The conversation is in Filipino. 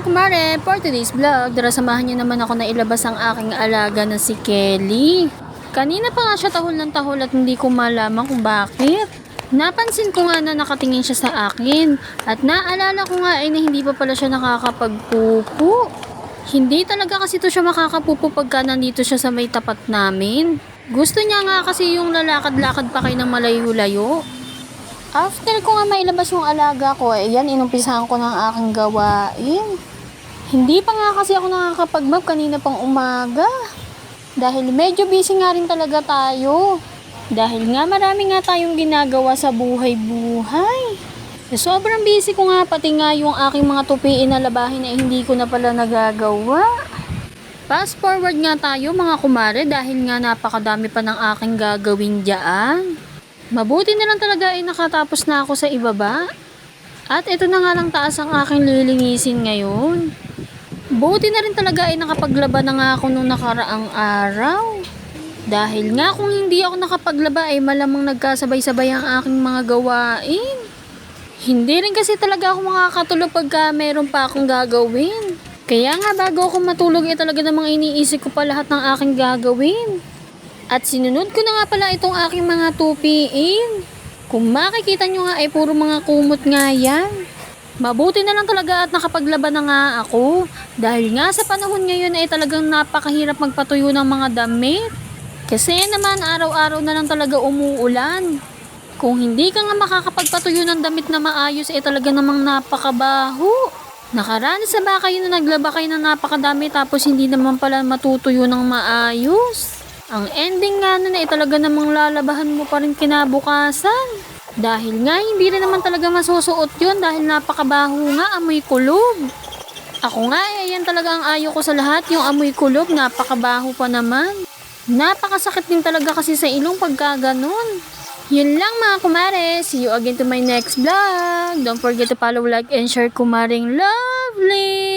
mga kumare, for today's vlog, samahan niyo naman ako na ilabas ang aking alaga na si Kelly. Kanina pa nga siya tahol ng tahol at hindi ko malaman kung bakit. Napansin ko nga na nakatingin siya sa akin at naalala ko nga ay na hindi pa pala siya nakakapagpupo. Hindi talaga kasi to siya makakapupo pagka nandito siya sa may tapat namin. Gusto niya nga kasi yung lalakad-lakad pa kayo ng malayo-layo. After ko nga mailabas yung alaga ko, yan inumpisahan ko ng aking gawain. Hindi pa nga kasi ako nakakapag-map kanina pang umaga. Dahil medyo busy nga rin talaga tayo. Dahil nga marami nga tayong ginagawa sa buhay-buhay. Sobrang busy ko nga pati nga yung aking mga tupiin na labahin ay hindi ko na pala nagagawa. Fast forward nga tayo mga kumare dahil nga napakadami pa ng aking gagawin dyan. Mabuti na lang talaga ay nakatapos na ako sa ibaba. At ito na nga lang taas ang aking lilinisin ngayon. Buti na rin talaga ay nakapaglaba na nga ako nung nakaraang araw. Dahil nga kung hindi ako nakapaglaba ay malamang nagkasabay-sabay ang aking mga gawain. Hindi rin kasi talaga ako makakatulog pagka meron pa akong gagawin. Kaya nga bago ako matulog ay talaga namang iniisip ko pa lahat ng aking gagawin. At sinunod ko na nga pala itong aking mga tupiin. Kung makikita nyo nga ay puro mga kumot nga yan. Mabuti na lang talaga at nakapaglaban na nga ako. Dahil nga sa panahon ngayon ay talagang napakahirap magpatuyo ng mga damit. Kasi naman araw-araw na lang talaga umuulan. Kung hindi ka nga makakapagpatuyo ng damit na maayos ay talaga namang napakabaho. Nakaranas sa ba kayo na naglaba kayo ng napakadami tapos hindi naman pala matutuyo ng maayos? Ang ending nga nun ay talaga namang lalabahan mo pa rin kinabukasan. Dahil nga hindi rin naman talaga masusuot yun dahil napakabaho nga, amoy kulob. Ako nga ayan talaga ang ayaw ko sa lahat, yung amoy kulob, napakabaho pa naman. Napakasakit din talaga kasi sa ilong pagka ganun. Yun lang mga kumare, see you again to my next vlog. Don't forget to follow, like, and share Kumaring Lovely.